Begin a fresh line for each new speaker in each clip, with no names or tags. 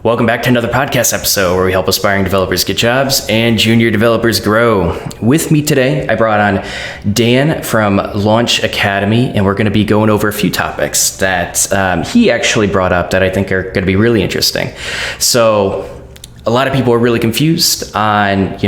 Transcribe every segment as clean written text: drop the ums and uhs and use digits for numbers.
Welcome back to another podcast episode where we help aspiring developers get jobs and junior developers grow. With me today, I brought on Dan from Launch Academy, and we're going to be going over a few topics that he actually brought up that I think are going to be really interesting. So a lot of people are really confused on,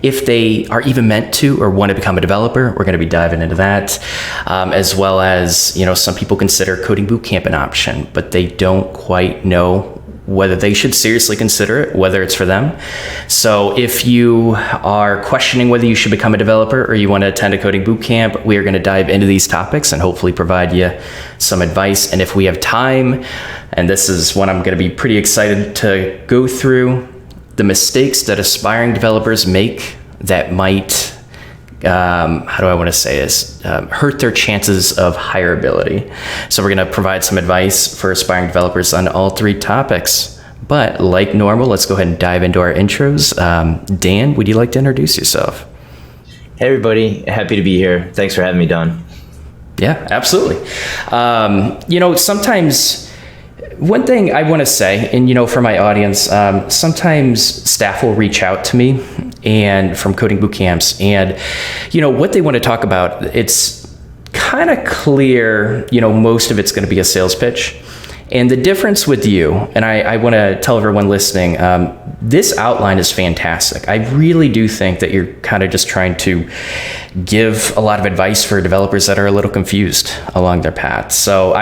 if they are even meant to or want to become a developer. We're going to be diving into that, as well as, some people consider coding bootcamp an option, but they don't quite know whether they should seriously consider it, whether it's for them. So if you are questioning whether you should become a developer or you want to attend a coding bootcamp, we are going to dive into these topics and hopefully provide you some advice. And if we have time, and this is one I'm going to be pretty excited to go through, the mistakes that aspiring developers make that might, hurt their chances of hireability. So we're going to provide some advice for aspiring developers on all three topics. But like normal, let's go ahead and dive into our intros. Dan, would you like to introduce yourself?
Hey, everybody. Happy to be here. Thanks for having me, Don.
Yeah, absolutely. Sometimes one thing I want to say, and for my audience, sometimes staff will reach out to me and from coding boot camps, and what they want to talk about, it's kind of clear, most of it's going to be a sales pitch. And the difference with you, and I want to tell everyone listening, this outline is fantastic. I really do think that you're kind of just trying to give a lot of advice for developers that are a little confused along their path. So,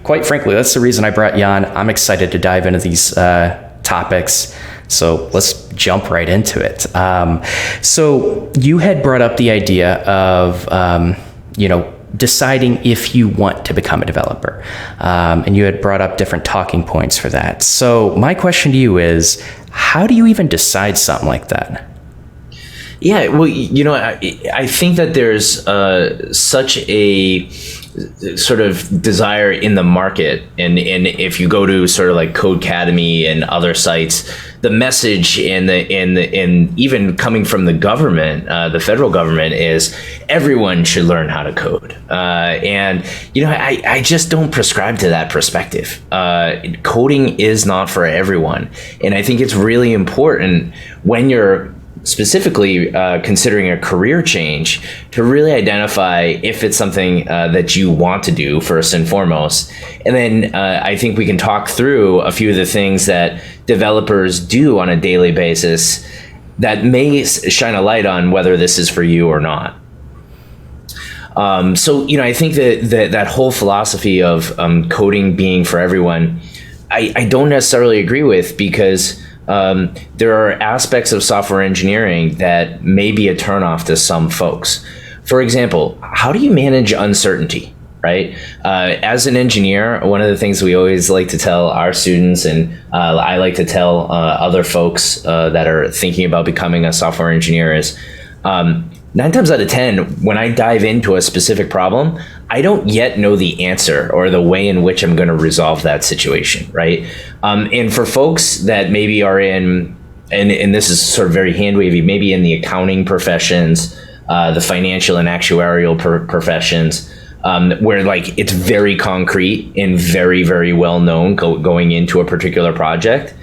quite frankly, that's the reason I brought you on. I'm excited to dive into these topics. So let's jump right into it. So you had brought up the idea of, deciding if you want to become a developer. And you had brought up different talking points for that. So my question to you is, how do you even decide something like that?
Yeah, well, I think that there's such a sort of desire in the market. And if you go to sort of like Codecademy and other sites, the message and even coming from the government, the federal government, is everyone should learn how to code. I just don't prescribe to that perspective. Coding is not for everyone. And I think it's really important when you're specifically considering a career change to really identify if it's something that you want to do first and foremost. And then I think we can talk through a few of the things that developers do on a daily basis that may shine a light on whether this is for you or not. I think that whole philosophy of coding being for everyone, I don't necessarily agree with, because there are aspects of software engineering that may be a turnoff to some folks. For example, how do you manage uncertainty, right? As an engineer, one of the things we always like to tell our students, and I like to tell other folks that are thinking about becoming a software engineer, is 9 times out of 10, when I dive into a specific problem, I don't yet know the answer or the way in which I'm going to resolve that situation, right? And for folks that maybe are in, and this is sort of very hand-wavy, maybe in the accounting professions, the financial and actuarial professions, where it's very concrete and very, very well known going into a particular project,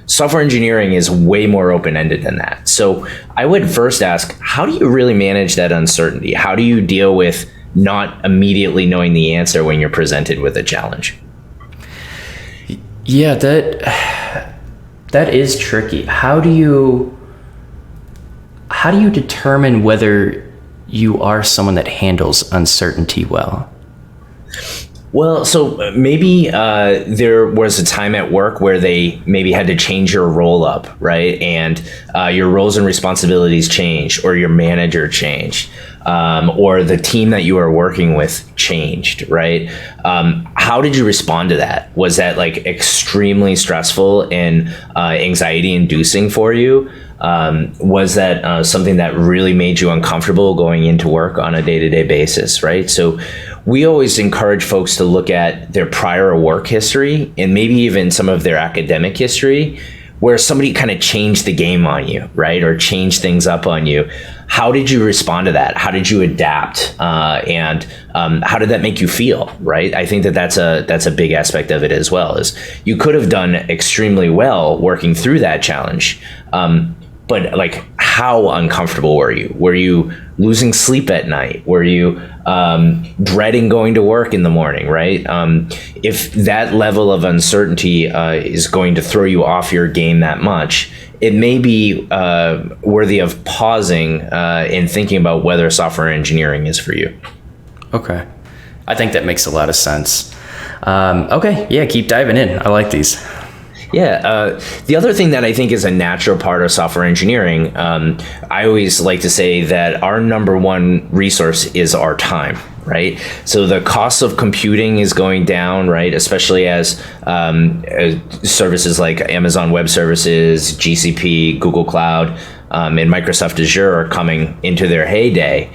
software engineering is way more open-ended than that. So I would first ask, how do you really manage that uncertainty? How do you deal with not immediately knowing the answer when you're presented with a challenge?
Yeah, that is tricky. How do you determine whether you are someone that handles uncertainty well?
Well, so maybe there was a time at work where they maybe had to change your role up, right? And your roles and responsibilities changed, or your manager changed, or the team that you were working with changed, right? How did you respond to that? Was that extremely stressful and anxiety inducing for you? Was that something that really made you uncomfortable going into work on a day-to-day basis, right? So we always encourage folks to look at their prior work history and maybe even some of their academic history where somebody kind of changed the game on you, right? Or changed things up on you. How did you respond to that? How did you adapt? And how did that make you feel, right? I think that that's a big aspect of it as well, is you could have done extremely well working through that challenge. But like, how uncomfortable were you? Were you losing sleep at night? Were you dreading going to work in the morning, right? If that level of uncertainty is going to throw you off your game that much, it may be worthy of pausing and thinking about whether software engineering is for you.
Okay. I think that makes a lot of sense. Okay. Yeah, keep diving in. I like these.
Yeah. The other thing that I think is a natural part of software engineering, I always like to say that our number one resource is our time, right? So the cost of computing is going down, right? Especially as services like Amazon Web Services, GCP, Google Cloud, and Microsoft Azure are coming into their heyday.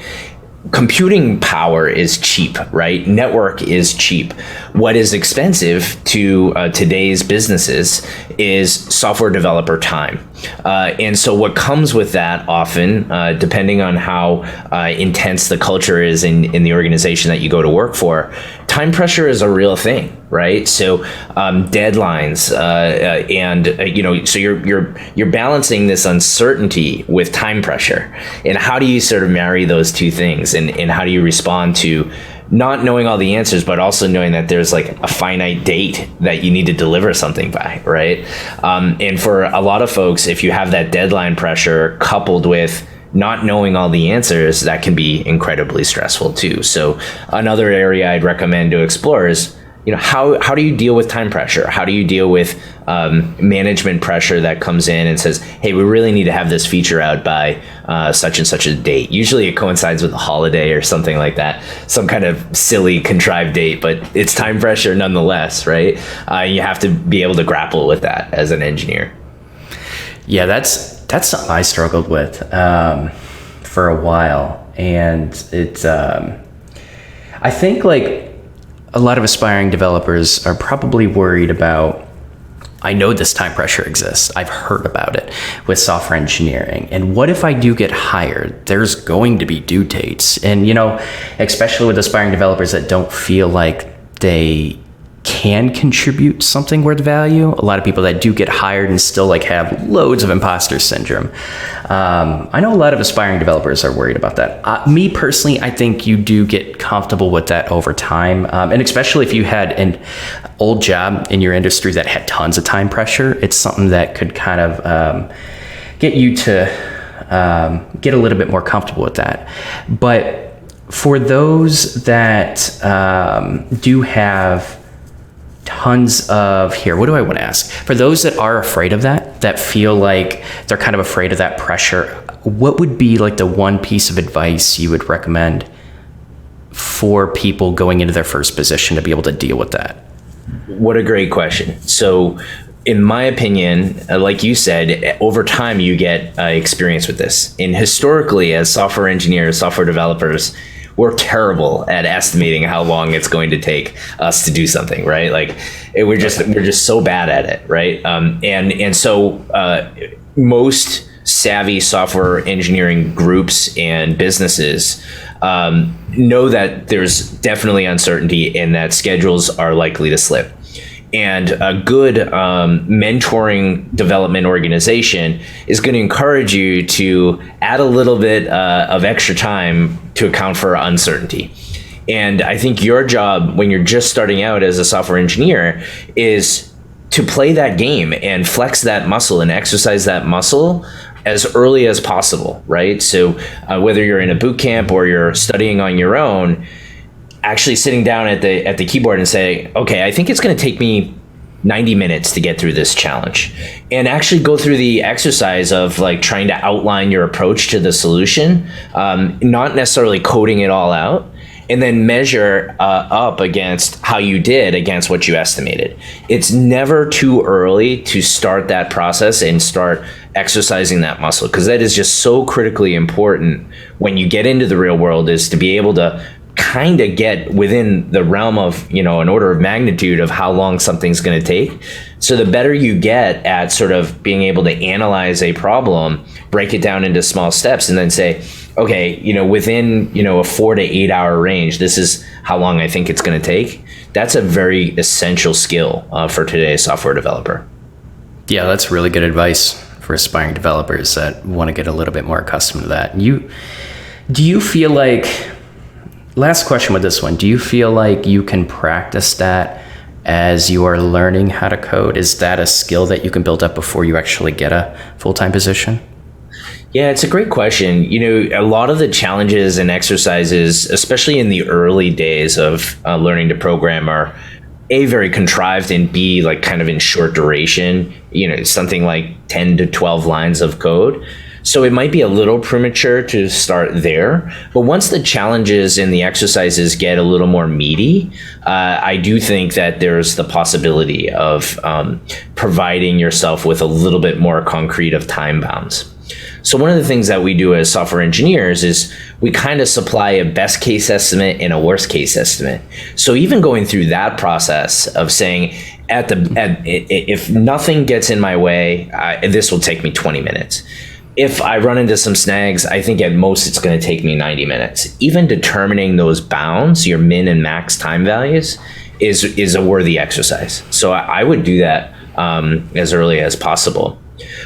Computing power is cheap, right? Network is cheap. What is expensive to today's businesses is software developer time. And so what comes with that often, depending on how intense the culture is in the organization that you go to work for, time pressure is a real thing, right? So deadlines and so you're balancing this uncertainty with time pressure. And how do you sort of marry those two things? And how do you respond to not knowing all the answers, but also knowing that there's like a finite date that you need to deliver something by, right? And for a lot of folks, if you have that deadline pressure coupled with not knowing all the answers, that can be incredibly stressful too. So another area I'd recommend to explore is, how do you deal with time pressure? How do you deal with management pressure that comes in and says, hey, we really need to have this feature out by such and such a date. Usually it coincides with a holiday or something like that, some kind of silly contrived date, but it's time pressure nonetheless, right? You have to be able to grapple with that as an engineer.
Yeah, that's something I struggled with for a while. And it's, I think like a lot of aspiring developers are probably worried about, I know this time pressure exists. I've heard about it with software engineering. And what if I do get hired? There's going to be due dates. And, especially with aspiring developers that don't feel like they can contribute something worth value. A lot of people that do get hired and still like have loads of imposter syndrome. I know a lot of aspiring developers are worried about that. Me personally, I think you do get comfortable with that over time. And especially if you had an old job in your industry that had tons of time pressure, it's something that could kind of get you to get a little bit more comfortable with that. But for those that do have tons of, what do I want to ask? For those that are afraid of that feel like they're kind of afraid of that pressure, what would be like the one piece of advice you would recommend for people going into their first position to be able to deal with that?
What a great question. So in my opinion, like you said, over time you get experience with this. And historically, as software engineers, software developers, we're terrible at estimating how long it's going to take us to do something, right? Like we're just so bad at it, right? And so most savvy software engineering groups and businesses know that there's definitely uncertainty and that schedules are likely to slip. And a good mentoring development organization is going to encourage you to add a little bit of extra time to account for uncertainty. And I think your job when you're just starting out as a software engineer is to play that game and flex that muscle and exercise that muscle as early as possible, right? So whether you're in a boot camp or you're studying on your own, actually sitting down at the keyboard and say, okay, I think it's going to take me 90 minutes to get through this challenge, and actually go through the exercise of like trying to outline your approach to the solution, not necessarily coding it all out, and then measure up against how you did against what you estimated. It's never too early to start that process and start exercising that muscle, because that is just so critically important when you get into the real world, is to be able to kind of get within the realm of, an order of magnitude of how long something's going to take. So the better you get at sort of being able to analyze a problem, break it down into small steps, and then say, okay, within, a 4 to 8 hour range, this is how long I think it's going to take. That's a very essential skill for today's software developer.
Yeah, that's really good advice for aspiring developers that want to get a little bit more accustomed to that. Do you feel like, last question with this one, do you feel like you can practice that as you are learning how to code? Is that a skill that you can build up before you actually get a full-time position?
Yeah, it's a great question. A lot of the challenges and exercises, especially in the early days of learning to program, are A, very contrived, and B, like kind of in short duration, something like 10 to 12 lines of code. So it might be a little premature to start there. But once the challenges and the exercises get a little more meaty, I do think that there's the possibility of providing yourself with a little bit more concrete of time bounds. So one of the things that we do as software engineers is we kind of supply a best case estimate and a worst case estimate. So even going through that process of saying, if nothing gets in my way, this will take me 20 minutes. If I run into some snags, I think at most it's going to take me 90 minutes. Even determining those bounds, your min and max time values, is a worthy exercise. So I would do that as early as possible.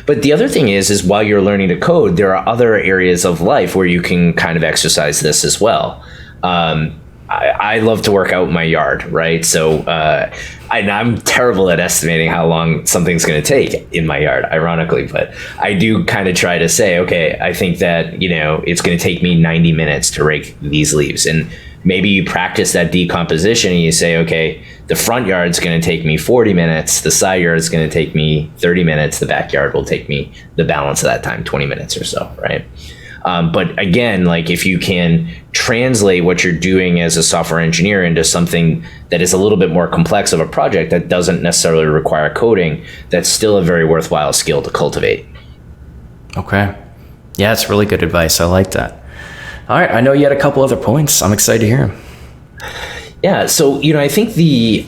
But the other thing is while you're learning to code, there are other areas of life where you can kind of exercise this as well. I love to work out in my yard, right? So I'm terrible at estimating how long something's going to take in my yard, ironically. But I do kind of try to say, okay, I think that, it's going to take me 90 minutes to rake these leaves. And maybe you practice that decomposition and you say, okay, the front yard's going to take me 40 minutes. The side yard's going to take me 30 minutes. The backyard will take me the balance of that time, 20 minutes or so, right? But again, like if you can translate what you're doing as a software engineer into something that is a little bit more complex of a project that doesn't necessarily require coding, that's still a very worthwhile skill to cultivate. Okay.
Yeah, it's really good advice. I like that. All right. I know you had a couple other points. I'm excited to hear them.
Yeah, so I think the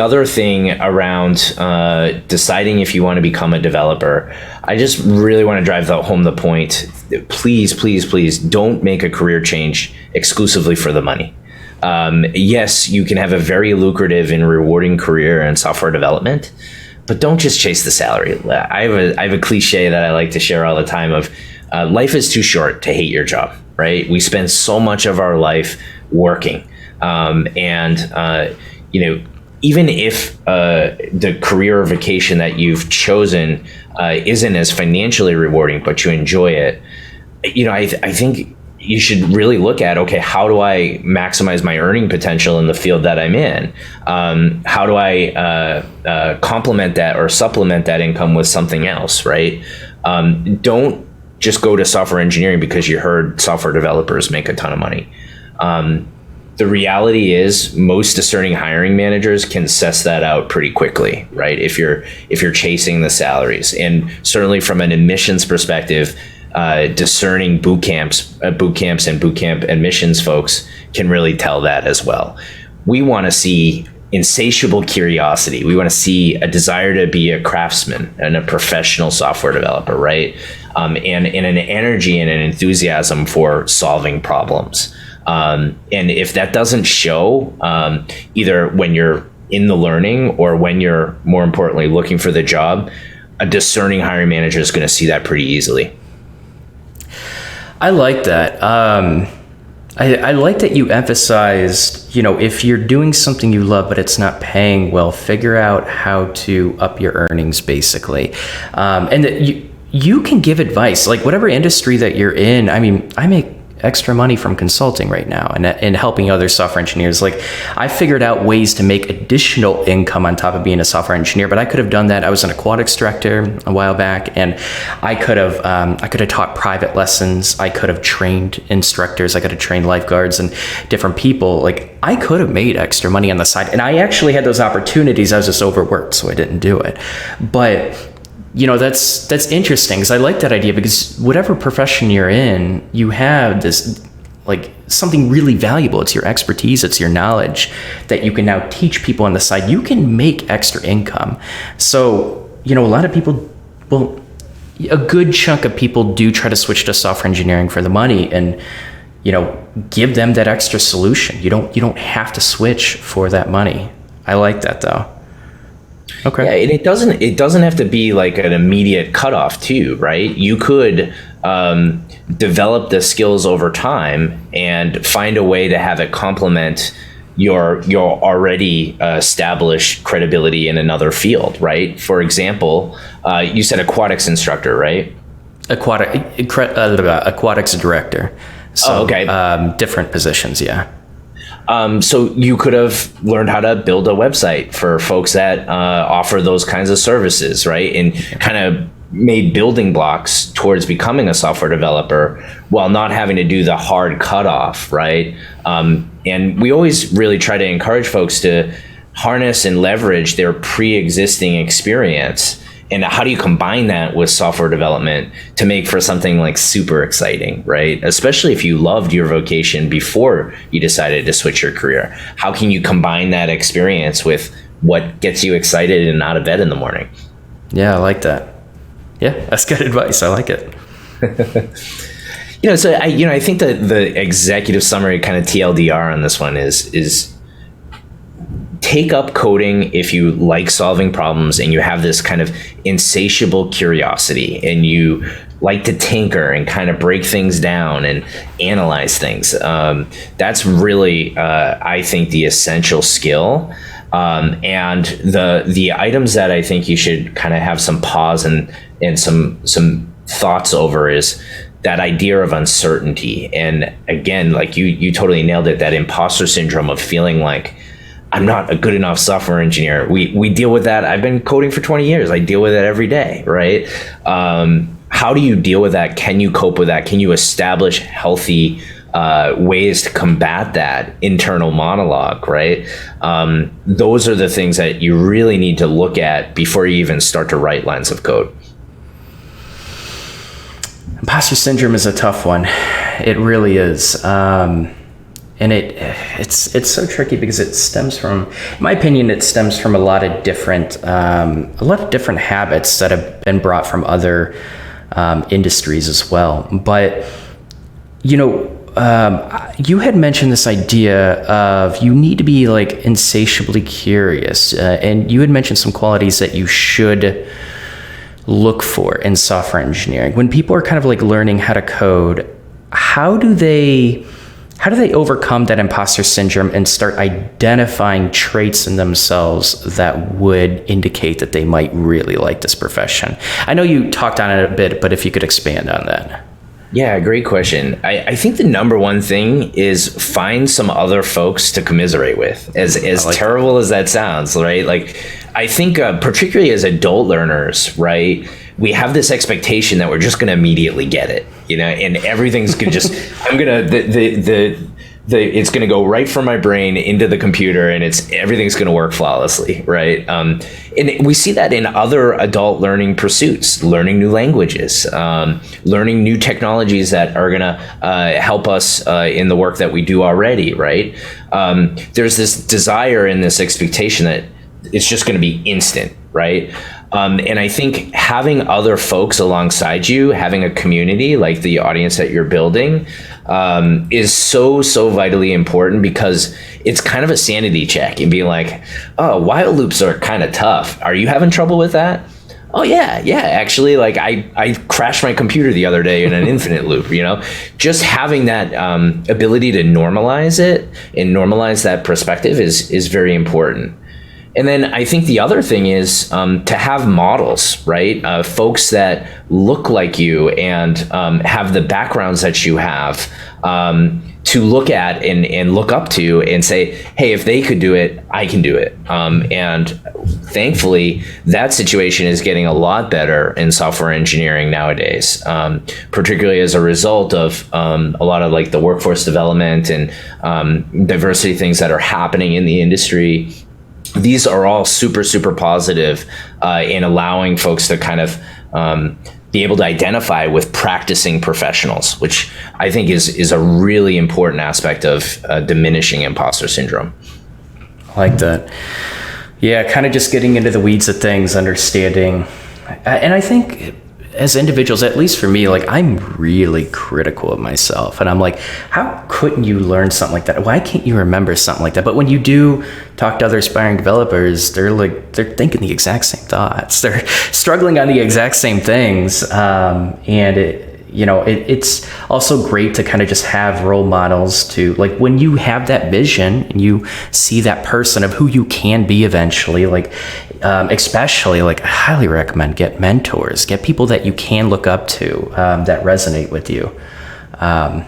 other thing around deciding if you want to become a developer, I just really want to drive home the point. Please, please, please don't make a career change exclusively for the money. Yes, you can have a very lucrative and rewarding career in software development, but don't just chase the salary. I have a cliche that I like to share all the time of life is too short to hate your job, right? We spend so much of our life working. Even if the career or vocation that you've chosen isn't as financially rewarding, but you enjoy it, I think you should really look at, okay, how do I maximize my earning potential in the field that I'm in? How do I complement that or supplement that income with something else, right? Don't just go to software engineering because you heard software developers make a ton of money. The reality is most discerning hiring managers can suss that out pretty quickly, right? If you're chasing the salaries, and certainly from an admissions perspective, discerning bootcamps and bootcamp admissions folks can really tell that as well. We want to see insatiable curiosity. We want to see a desire to be a craftsman and a professional software developer, right? And an energy and an enthusiasm for solving problems. And if that doesn't show, either when you're in the learning or when you're, more importantly, looking for the job, a discerning hiring manager is going to see that pretty easily.
I like that. I like that you emphasized, if you're doing something you love but it's not paying well, figure out how to up your earnings, basically. And that you can give advice, like whatever industry that you're in. I mean, I make extra money from consulting right now and helping other software engineers. Like I figured out ways to make additional income on top of being a software engineer, but I could have done that. I was an aquatics director a while back, and I could have taught private lessons. I could have trained instructors. I could have trained lifeguards and different people. Like I could have made extra money on the side, and I actually had those opportunities. I was just overworked, so I didn't do it. But that's interesting, because I like that idea, because whatever profession you're in, you have this like something really valuable. It's your expertise, it's your knowledge that you can now teach people on the side. You can make extra income. So, a lot of people, well, a good chunk of people do try to switch to software engineering for the money, and give them that extra solution. You don't have to switch for that money. I like that though. Okay.
Yeah, and it doesn't have to be like an immediate cutoff too, right? You could develop the skills over time and find a way to have it complement your already established credibility in another field, right? For example, you said aquatics instructor, right?
Aquatics director. So,
okay.
Different positions, yeah.
So you could have learned how to build a website for folks that offer those kinds of services, right? And kind of made building blocks towards becoming a software developer while not having to do the hard cutoff, right? And we always really try to encourage folks to harness and leverage their pre-existing experience. And how do you combine that with software development to make for something like super exciting, right? Especially if you loved your vocation before you decided to switch your career. How can you combine that experience with what gets you excited and out of bed in the morning?
Yeah, I like that. Yeah, that's good advice. I like it.
So I think that the executive summary, kind of TLDR on this one is take up coding if you like solving problems and you have this kind of insatiable curiosity and you like to tinker and kind of break things down and analyze things. That's really, I think, the essential skill. And the items that I think you should kind of have some pause and some thoughts over is that idea of uncertainty. And again, like you totally nailed it, that imposter syndrome of feeling like I'm not a good enough software engineer. We deal with that. I've been coding for 20 years. I deal with it every day, right? How do you deal with that? Can you cope with that? Can you establish healthy ways to combat that internal monologue, right? Those are the things that you really need to look at before you even start to write lines of code.
Imposter syndrome is a tough one. It really is. And it's so tricky because it stems from, in my opinion, a lot of different habits that have been brought from other industries as well. But you had mentioned this idea of you need to be like insatiably curious, and you had mentioned some qualities that you should look for in software engineering. When people are kind of like learning how to code, how do they overcome that imposter syndrome and start identifying traits in themselves that would indicate that they might really like this profession? I know you talked on it a bit, but if you could expand on that.
Yeah, great question. I think the number one thing is find some other folks to commiserate with, as like terrible that. As that sounds, right? Like, I think particularly as adult learners, right, we have this expectation that we're just going to immediately get it, and everything's going to just, it's going to go right from my brain into the computer and everything's going to work flawlessly, right? And we see that in other adult learning pursuits, learning new languages, learning new technologies that are going to help us in the work that we do already, right? There's this desire and this expectation that it's just going to be instant, right? And I think having other folks alongside you, having a community like the audience that you're building, is so vitally important, because it's kind of a sanity check and being like, oh, while loops are kind of tough. Are you having trouble with that? Oh yeah, actually, like I crashed my computer the other day in an infinite loop, just having that ability to normalize it and normalize that perspective is very important. And then I think the other thing is to have models, right? Folks that look like you and have the backgrounds that you have, to look at and look up to and say, hey, if they could do it, I can do it. And thankfully, that situation is getting a lot better in software engineering nowadays, particularly as a result of a lot of like the workforce development and diversity things that are happening in the industry. These are all super positive in allowing folks to kind of be able to identify with practicing professionals, which I think is a really important aspect of diminishing imposter syndrome.
I like that. Yeah, kind of just getting into the weeds of things, understanding. And I think as individuals, at least for me, like I'm really critical of myself. And I'm like, how couldn't you learn something like that? Why can't you remember something like that? But when you do talk to other aspiring developers, they're thinking the exact same thoughts. They're struggling on the exact same things. It's also great to kind of just have role models to, like, when you have that vision and you see that person of who you can be eventually, like, especially, like, I highly recommend get mentors, get people that you can look up to, that resonate with you. I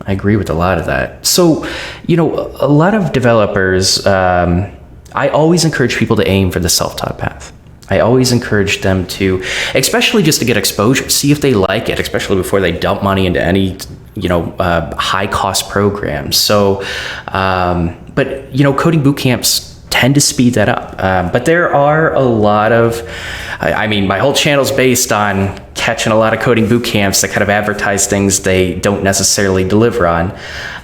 agree with a lot of that. So, a lot of developers, I always encourage people to aim for the self-taught path. I always encourage them to, especially just to get exposure, see if they like it, especially before they dump money into any, high cost programs. So, coding boot camps tend to speed that up. But there are a lot of, my whole channel's based on catching a lot of coding boot camps that kind of advertise things they don't necessarily deliver on.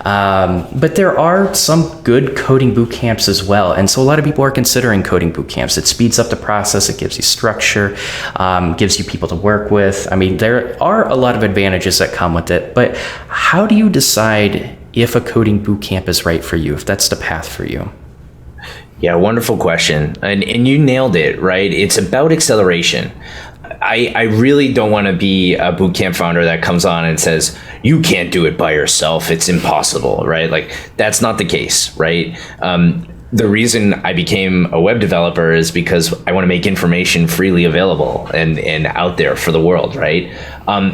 But there are some good coding boot camps as well. And so a lot of people are considering coding boot camps. It speeds up the process. It gives you structure, gives you people to work with. There are a lot of advantages that come with it. But how do you decide if a coding boot camp is right for you, if that's the path for you?
Yeah, wonderful question. And you nailed it, right? It's about acceleration. I really don't want to be a bootcamp founder that comes on and says, you can't do it by yourself. It's impossible, right? Like, that's not the case, right? The reason I became a web developer is because I want to make information freely available and out there for the world, right?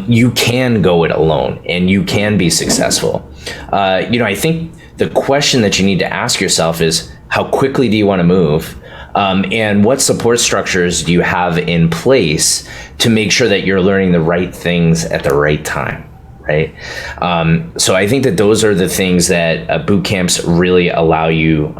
You can go it alone and you can be successful. I think the question that you need to ask yourself is, how quickly do you want to move? And what support structures do you have in place to make sure that you're learning the right things at the right time, right? So I think that those are the things that boot camps really allow you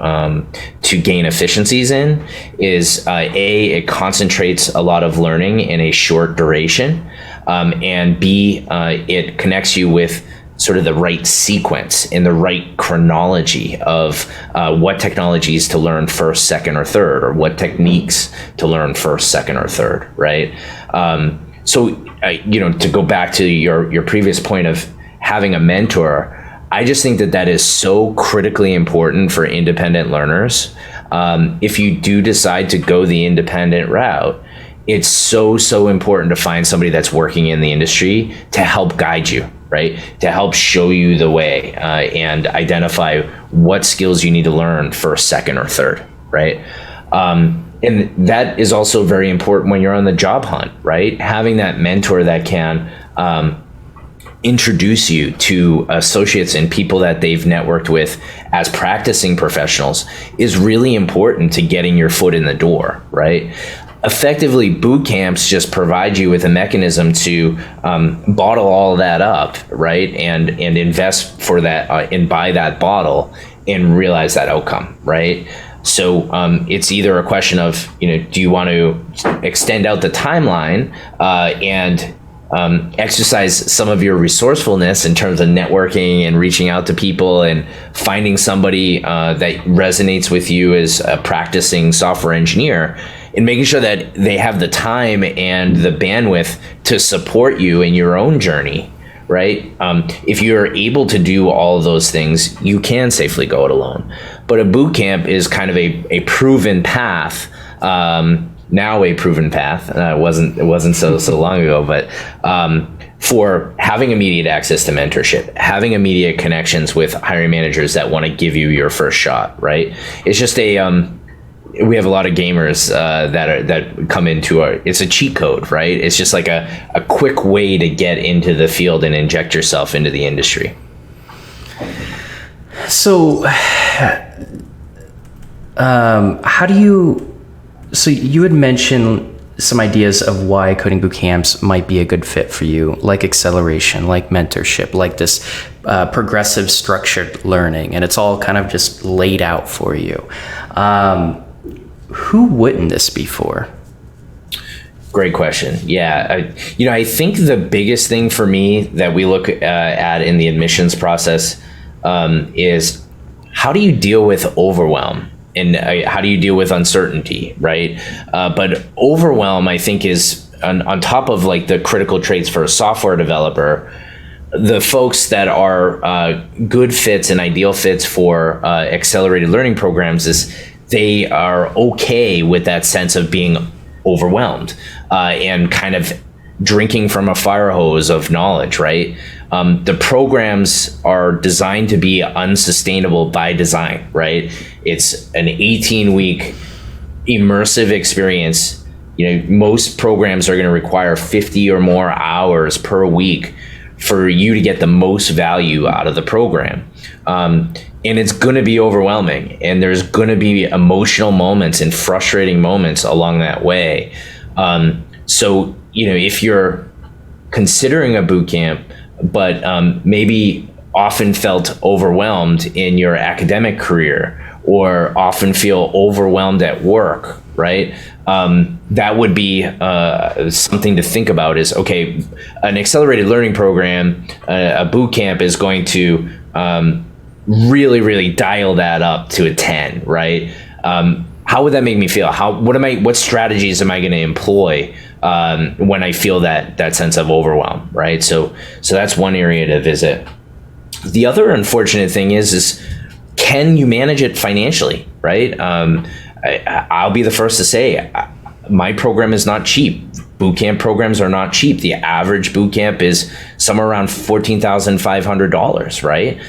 to gain efficiencies in. Is it concentrates a lot of learning in a short duration, and B, it connects you with sort of the right sequence in the right chronology of what technologies to learn first, second, or third, or what techniques to learn first, second, or third, right? To go back to your previous point of having a mentor, I just think that is so critically important for independent learners. If you do decide to go the independent route, it's so important to find somebody that's working in the industry to help guide you, right? To help show you the way and identify what skills you need to learn first, second, or third, right? And that is also very important when you're on the job hunt, right? Having that mentor that can introduce you to associates and people that they've networked with as practicing professionals is really important to getting your foot in the door, right? Effectively, boot camps just provide you with a mechanism to bottle all that up, right? And invest for that and buy that bottle and realize that outcome, right? So it's either a question of, do you want to extend out the timeline and exercise some of your resourcefulness in terms of networking and reaching out to people and finding somebody that resonates with you as a practicing software engineer, and making sure that they have the time and the bandwidth to support you in your own journey, right? If you're able to do all of those things, you can safely go it alone. But a boot camp is kind of a proven path, now a proven path. It wasn't so long ago, but for having immediate access to mentorship, having immediate connections with hiring managers that want to give you your first shot, right? It's just we have a lot of gamers that come into it's a cheat code, right? It's just like a quick way to get into the field and inject yourself into the industry.
So, so you had mentioned some ideas of why coding boot camps might be a good fit for you, like acceleration, like mentorship, like this progressive structured learning, and it's all kind of just laid out for you. Who wouldn't this be for?
Great question. Yeah, I think the biggest thing for me that we look at in the admissions process is how do you deal with overwhelm and how do you deal with uncertainty, right? But overwhelm, I think, is on top of like the critical traits for a software developer. The folks that are good fits and ideal fits for accelerated learning programs is they are okay with that sense of being overwhelmed and kind of drinking from a fire hose of knowledge, right? The programs are designed to be unsustainable by design, right? It's an 18-week immersive experience. Most programs are going to require 50 or more hours per week for you to get the most value out of the program. And it's going to be overwhelming, and there's going to be emotional moments and frustrating moments along that way. So, if you're considering a boot camp, but maybe often felt overwhelmed in your academic career or often feel overwhelmed at work, right? That would be something to think about is, okay, an accelerated learning program, a boot camp is going to really, really dial that up to a 10, right? How would that make me feel? What strategies am I going to employ when I feel that sense of overwhelm, right? So that's one area to visit. The other unfortunate thing is can you manage it financially, right? I'll be the first to say my program is not cheap. Bootcamp programs are not cheap. The average bootcamp is somewhere around $14,500, right?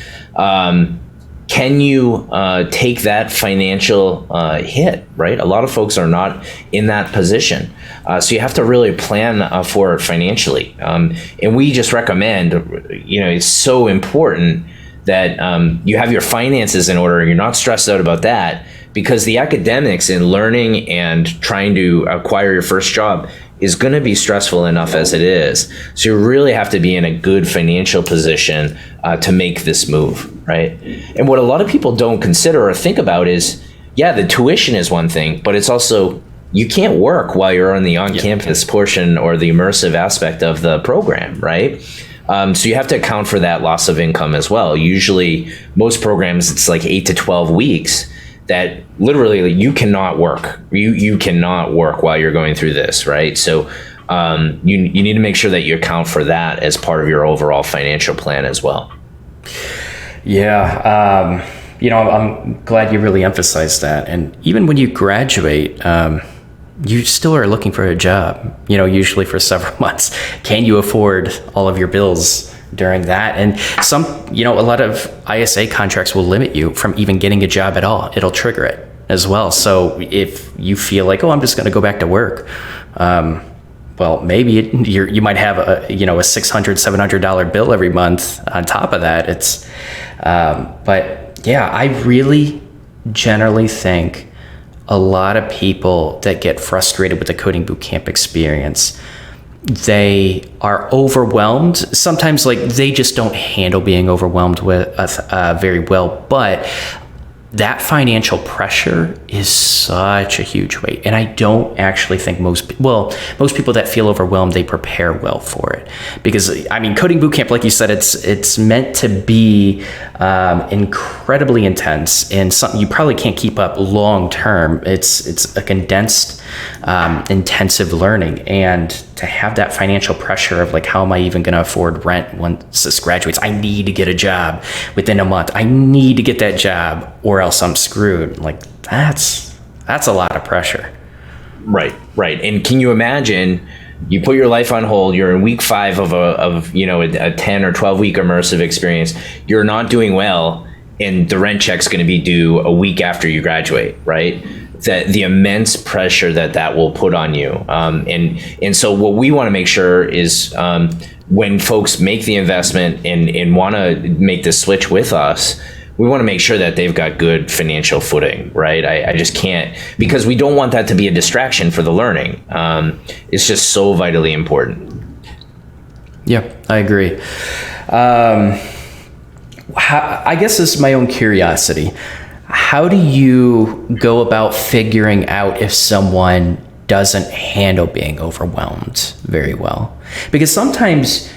Can you take that financial hit, right? A lot of folks are not in that position. So you have to really plan for it financially. And we just recommend, it's so important that you have your finances in order. You're not stressed out about that, because the academics and learning and trying to acquire your first job is going to be stressful enough as it is. So you really have to be in a good financial position to make this move, right? And what a lot of people don't consider or think about is, yeah, the tuition is one thing, but it's also, you can't work while you're on the on-campus portion or the immersive aspect of the program, right? So you have to account for that loss of income as well. Usually, most programs, it's like 8 to 12 weeks that literally you cannot work. You cannot work while you're going through this, right? So you need to make sure that you account for that as part of your overall financial plan as well.
Yeah, I'm glad you really emphasized that. And even when you graduate, you still are looking for a job, usually for several months. Can you afford all of your bills during that? And a lot of ISA contracts will limit you from even getting a job at all. It'll trigger it as well. So if you feel like, I'm just going to go back to work, well, maybe you might have a $600, $700 bill every month on top of that. But yeah, I really generally think a lot of people that get frustrated with the coding bootcamp experience, they are overwhelmed. Sometimes they just don't handle being overwhelmed with very well, but that financial pressure is such a huge weight. And I don't actually think most people that feel overwhelmed, they prepare well for it. Because coding bootcamp, like you said, it's meant to be incredibly intense and something you probably can't keep up long term. It's a condensed, intensive learning. And to have that financial pressure of how am I even going to afford rent once this graduates? I need to get a job within a month. I need to get that job or else I'm screwed. That's a lot of pressure.
Right. And can you imagine, you put your life on hold, you're in week 5 of a 10 or 12 week immersive experience, you're not doing well, and the rent check's going to be due a week after you graduate, right? That the immense pressure that will put on you. And so what we want to make sure is when folks make the investment and want to make the switch with us, we want to make sure that they've got good financial footing, right? I just can't, because we don't want that to be a distraction for the learning. It's just so vitally important.
Yeah, I agree. I guess this is my own curiosity. How do you go about figuring out if someone doesn't handle being overwhelmed very well? Because sometimes,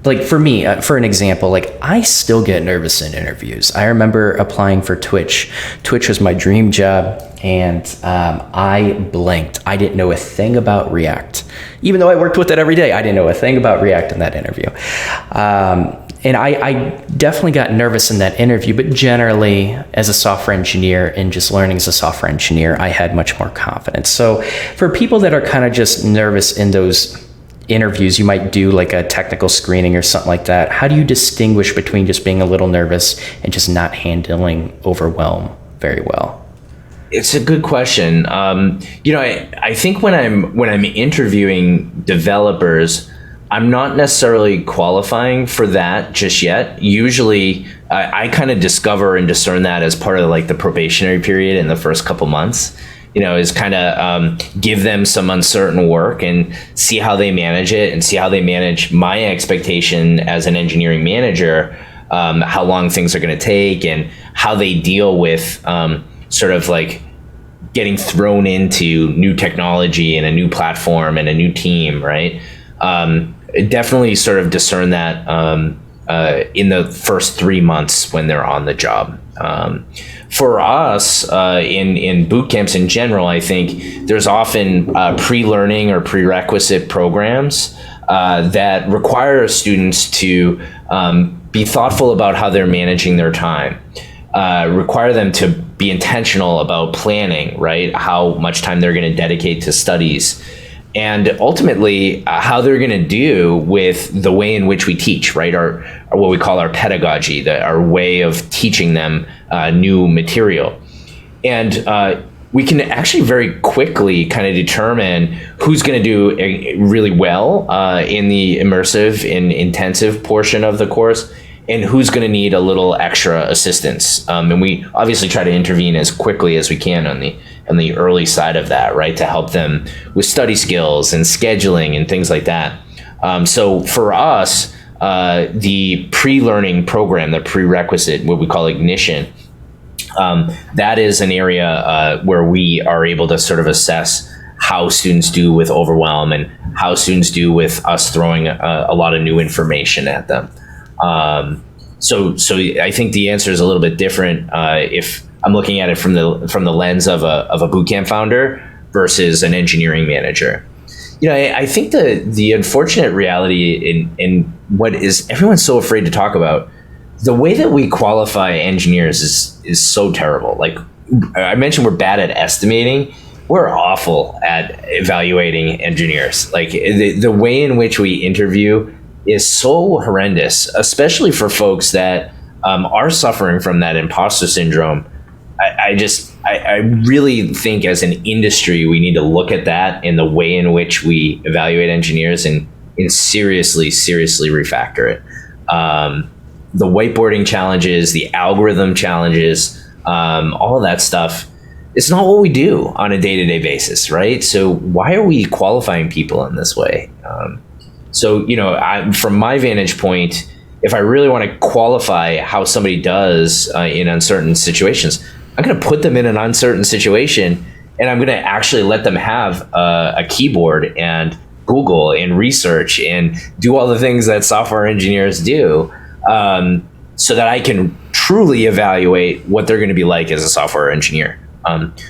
like for me, for an example, like I still get nervous in interviews. I remember applying for Twitch. Twitch was my dream job, and I blinked. I didn't know a thing about React. Even though I worked with it every day, I didn't know a thing about React in that interview. And I definitely got nervous in that interview, but generally as a software engineer and just learning as a software engineer, I had much more confidence. So for people that are kind of just nervous in those interviews, you might do like a technical screening or something like that. How do you distinguish between just being a little nervous and just not handling overwhelm very well?
It's a good question. I think when I'm interviewing developers, I'm not necessarily qualifying for that just yet. Usually, I kind of discover and discern that as part of like the probationary period in the first couple months. Is kind of give them some uncertain work and see how they manage it and see how they manage my expectation as an engineering manager, how long things are going to take and how they deal with sort of like getting thrown into new technology and a new platform and a new team, right? Definitely sort of discern that in the first 3 months when they're on the job. For us, in boot camps in general, I think there's often pre-learning or prerequisite programs that require students to be thoughtful about how they're managing their time, require them to be intentional about planning, right? How much time they're going to dedicate to studies, and ultimately how they're going to do with the way in which we teach, right? Our what we call our pedagogy, our way of teaching them new material. And we can actually very quickly kind of determine who's going to do really well in the immersive and intensive portion of the course, and who's going to need a little extra assistance. And we obviously try to intervene as quickly as we can on the early side of that, right, to help them with study skills and scheduling and things like that. So for us, the pre-learning program, the prerequisite, what we call Ignition, that is an area where we are able to sort of assess how students do with overwhelm and how students do with us throwing a lot of new information at them. So I think the answer is a little bit different if I'm looking at it from the lens of a bootcamp founder versus an engineering manager. I think the unfortunate reality in what is everyone's so afraid to talk about, the way that we qualify engineers is so terrible. Like I mentioned, we're bad at estimating. We're awful at evaluating engineers. Like the way in which we interview is so horrendous, especially for folks that are suffering from that imposter syndrome. I really think as an industry, we need to look at that in the way in which we evaluate engineers and seriously refactor it. The whiteboarding challenges, the algorithm challenges, all of that stuff, it's not what we do on a day-to-day basis, right? So why are we qualifying people in this way? From my vantage point, if I really want to qualify how somebody does in uncertain situations, I'm going to put them in an uncertain situation, and I'm going to actually let them have a keyboard and Google and research and do all the things that software engineers do, so that I can truly evaluate what they're going to be like as a software engineer.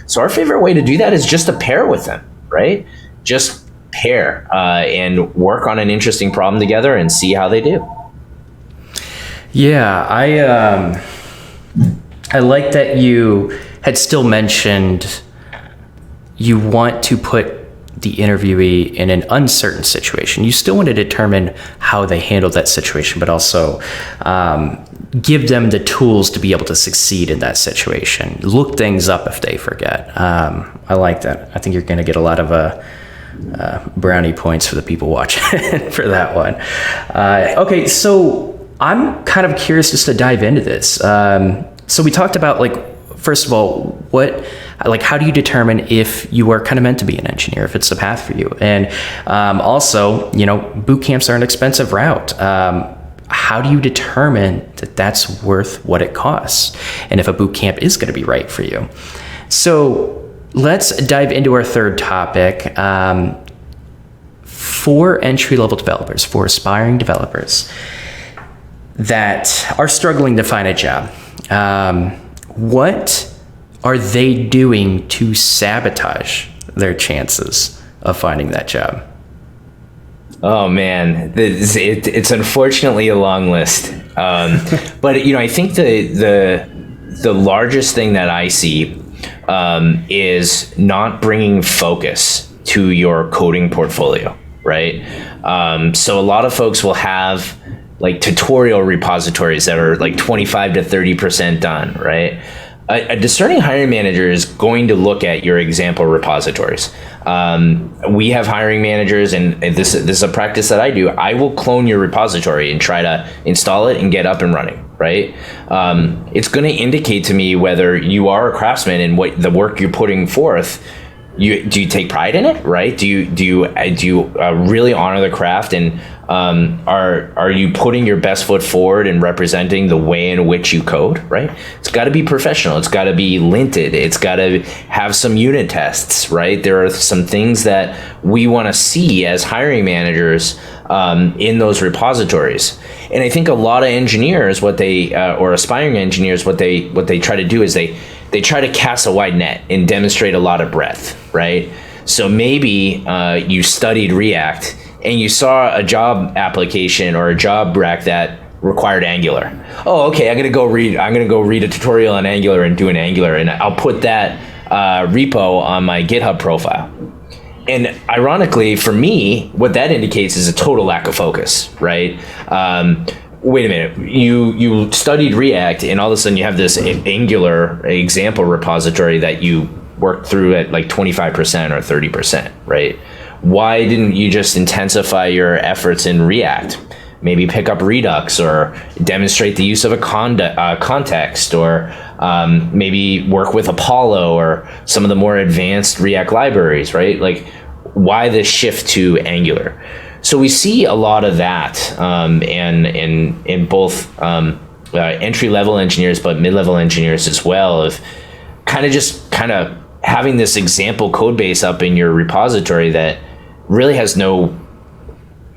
So our favorite way to do that is just to pair with them, right? Just pair and work on an interesting problem together and see how they do.
Yeah, I like that you had still mentioned you want to put the interviewee in an uncertain situation. You still want to determine how they handle that situation, but also give them the tools to be able to succeed in that situation. Look things up if they forget. I like that. I think you're going to get a lot of brownie points for the people watching for that one. Okay, so I'm kind of curious just to dive into this. So we talked about, like, first of all, how do you determine if you are kind of meant to be an engineer, if it's the path for you? And also, boot camps are an expensive route. How do you determine that that's worth what it costs? And if a boot camp is going to be right for you? So let's dive into our third topic. For entry-level developers, for aspiring developers that are struggling to find a job, what are they doing to sabotage their chances of finding that job?
Oh man, it's unfortunately a long list. But I think the largest thing that I see is not bringing focus to your coding portfolio, right? So a lot of folks will have like tutorial repositories that are like 25 to 30% done, right? A discerning hiring manager is going to look at your example repositories. We have hiring managers, and this is a practice that I do. I will clone your repository and try to install it and get up and running, right? It's going to indicate to me whether you are a craftsman and what the work you're putting forth. Do you take pride in it, right? Do you really honor the craft, and are you putting your best foot forward and representing the way in which you code, right? It's got to be professional. It's got to be linted. It's got to have some unit tests, right? There are some things that we want to see as hiring managers in those repositories. And I think a lot of engineers, or aspiring engineers, what they try to do is they try to cast a wide net and demonstrate a lot of breadth, right? So maybe you studied React and you saw a job application or a job rec that required Angular. Oh, okay, I'm gonna go read a tutorial on Angular and do an Angular, and I'll put that repo on my GitHub profile. And ironically, for me, what that indicates is a total lack of focus, right? Wait a minute, you studied React and all of a sudden you have this Angular example repository that you worked through at like 25% or 30%, right? Why didn't you just intensify your efforts in React? Maybe pick up Redux or demonstrate the use of a context, or maybe work with Apollo or some of the more advanced React libraries, right? Like, why the shift to Angular? So we see a lot of that in both entry-level engineers, but mid-level engineers as well, of kind of having this example code base up in your repository that really has no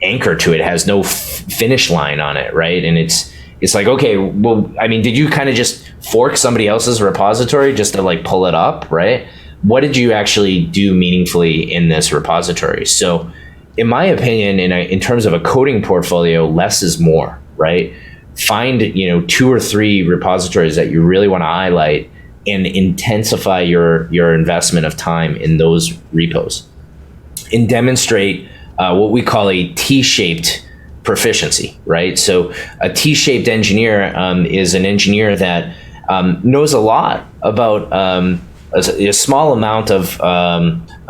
anchor to it, has no finish line on it, right? And it's like, okay, well, I mean, did you kind of just fork somebody else's repository just to like pull it up, right? What did you actually do meaningfully in this repository? So in my opinion, in terms of a coding portfolio, less is more, right? Find 2 or 3 repositories that you really want to highlight and intensify your investment of time in those repos, and demonstrate what we call a T-shaped proficiency, right? So a T-shaped engineer is an engineer that knows a lot about a small amount of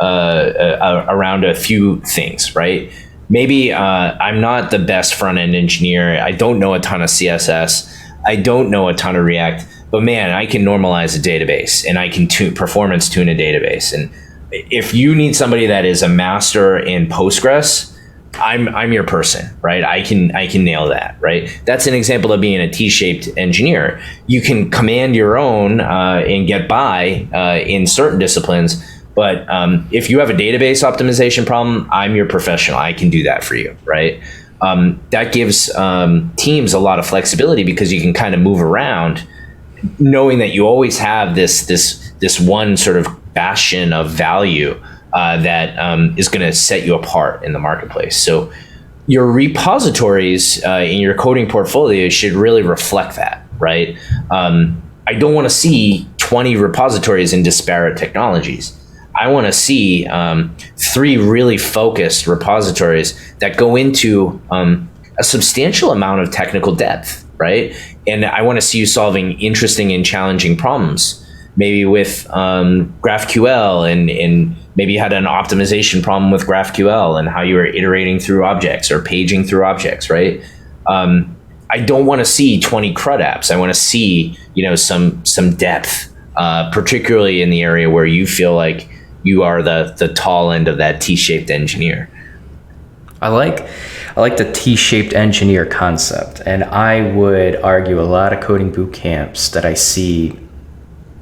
around a few things, right? Maybe I'm not the best front-end engineer. I don't know a ton of CSS. I don't know a ton of React, but man, I can normalize a database and I can performance tune a database. And if you need somebody that is a master in Postgres, I'm your person, right? I can nail that, right? That's an example of being a T-shaped engineer. You can command your own and get by in certain disciplines, but if you have a database optimization problem, I'm your professional. I can do that for you, right? That gives teams a lot of flexibility because you can kind of move around, knowing that you always have this one sort of bastion of value that is going to set you apart in the marketplace. So your repositories in your coding portfolio should really reflect that, right? I don't want to see 20 repositories in disparate technologies. I want to see 3 really focused repositories that go into a substantial amount of technical depth, right? And I want to see you solving interesting and challenging problems, maybe with GraphQL, and maybe you had an optimization problem with GraphQL and how you were iterating through objects or paging through objects, right? I don't want to see 20 CRUD apps. I want to see, some depth, particularly in the area where you feel like you are the tall end of that T-shaped engineer.
I like the T-shaped engineer concept, and I would argue a lot of coding boot camps that I see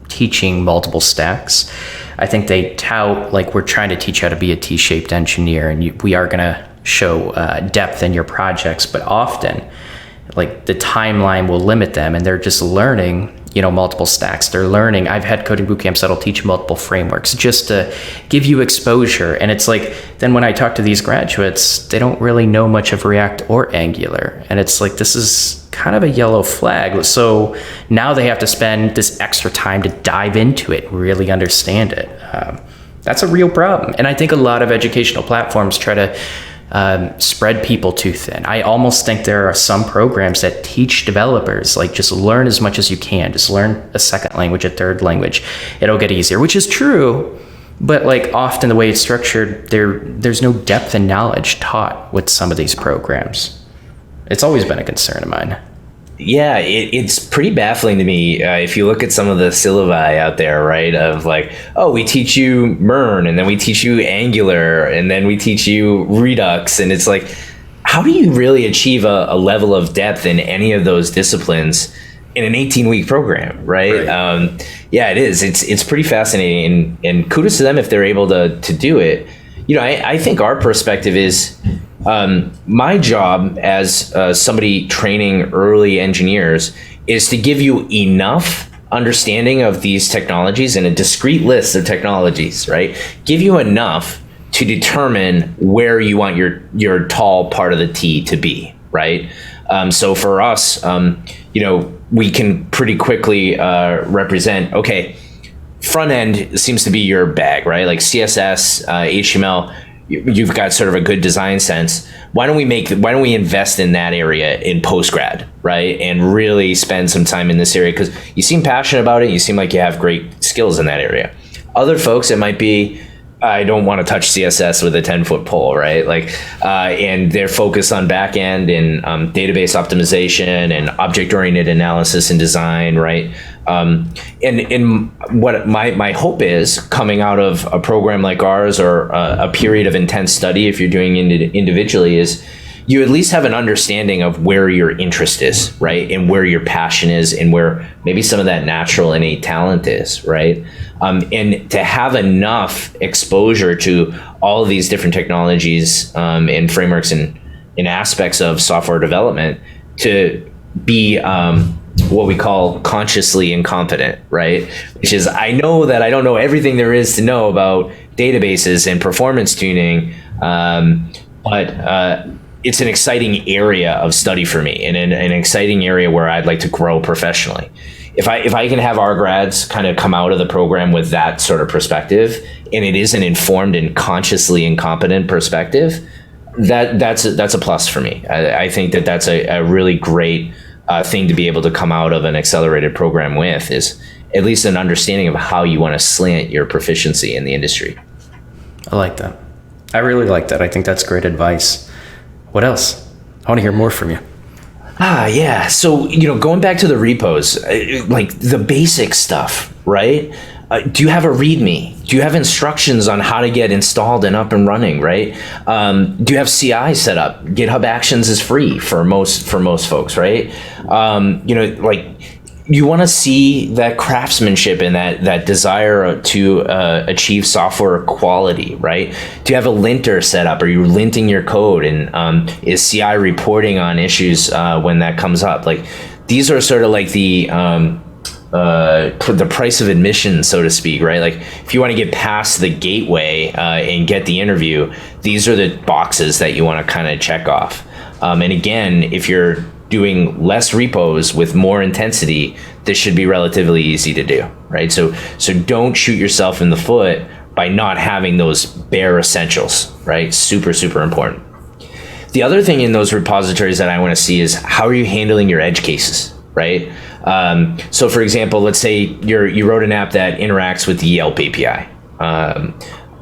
teaching multiple stacks I think they tout like we're trying to teach you how to be a T-shaped engineer, and we are going to show depth in your projects, but often like the timeline will limit them, and they're just learning, multiple stacks. They're learning. I've had coding boot camps that'll teach multiple frameworks just to give you exposure. And it's like, then when I talk to these graduates, they don't really know much of React or Angular. And it's like, this is kind of a yellow flag. So now they have to spend this extra time to dive into it, really understand it. That's a real problem. And I think a lot of educational platforms try to spread people too thin. I almost think there are some programs that teach developers, like, just learn as much as you can. Just learn a second language, a third language. It'll get easier, which is true. But like often the way it's structured, there's no depth and knowledge taught with some of these programs. It's always been a concern of mine.
Yeah, it's pretty baffling to me if you look at some of the syllabi out there, right? Of like, oh, we teach you MERN, and then we teach you Angular, and then we teach you Redux. And it's like, how do you really achieve a level of depth in any of those disciplines in an 18-week program, right? Yeah, it is. It's pretty fascinating. And kudos to them if they're able to do it. I think our perspective is, my job as somebody training early engineers is to give you enough understanding of these technologies and a discrete list of technologies, right? Give you enough to determine where you want your tall part of the T to be, right? So for us, we can pretty quickly represent, okay, front end seems to be your bag, right? Like CSS, HTML, you've got sort of a good design sense. Why don't we invest in that area in post-grad, right? And really spend some time in this area, because you seem passionate about it. You seem like you have great skills in that area. Other folks, it might be, I don't want to touch CSS with a 10-foot pole, right? Like, and they're focused on back end and database optimization and object-oriented analysis and design, right? And what my hope is coming out of a program like ours, or a period of intense study, if you're doing it individually, is you at least have an understanding of where your interest is, right? And where your passion is, and where maybe some of that natural innate talent is, right? And to have enough exposure to all of these different technologies and frameworks and aspects of software development to be what we call consciously incompetent, right? Which is, I know that I don't know everything there is to know about databases and performance tuning, but it's an exciting area of study for me, and an exciting area where I'd like to grow professionally. If I can have our grads kind of come out of the program with that sort of perspective, and it is an informed and consciously incompetent perspective, that's a plus for me. I think that's a really great thing to be able to come out of an accelerated program with, is at least an understanding of how you want to slant your proficiency in the industry.
I like that. I really like that. I think that's great advice. What else? I want to hear more from you.
Yeah. So, going back to the repos, like the basic stuff, right? Do you have a README? Do you have instructions on how to get installed and up and running, right? Do you have CI set up? GitHub Actions is free for most folks, right? You want to see that craftsmanship and that desire to achieve software quality, right? Do you have a linter set up? Are you linting your code? And is CI reporting on issues when that comes up? Like, these are sort of like the price of admission, so to speak, right? Like, if you want to get past the gateway and get the interview, these are the boxes that you want to kind of check off. And again, if you're doing less repos with more intensity, this should be relatively easy to do, right? So don't shoot yourself in the foot by not having those bare essentials, right? Super, super important. The other thing in those repositories that I want to see is, how are you handling your edge cases, right? So for example, let's say you wrote an app that interacts with the Yelp API.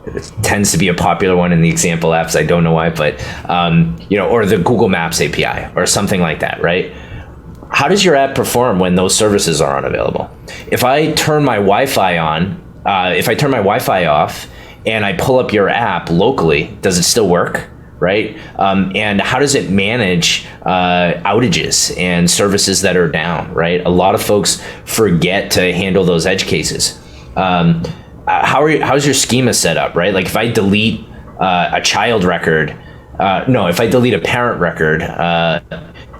It tends to be a popular one in the example apps. I don't know why, but or the Google Maps API or something like that, right? How does your app perform when those services are unavailable? If I turn my Wi-Fi on, if I turn my Wi-Fi off and I pull up your app locally, does it still work? Right? And how does it manage outages and services that are down, right? A lot of folks forget to handle those edge cases. how's your schema set up, right? Like if I delete a child record, if I delete a parent record,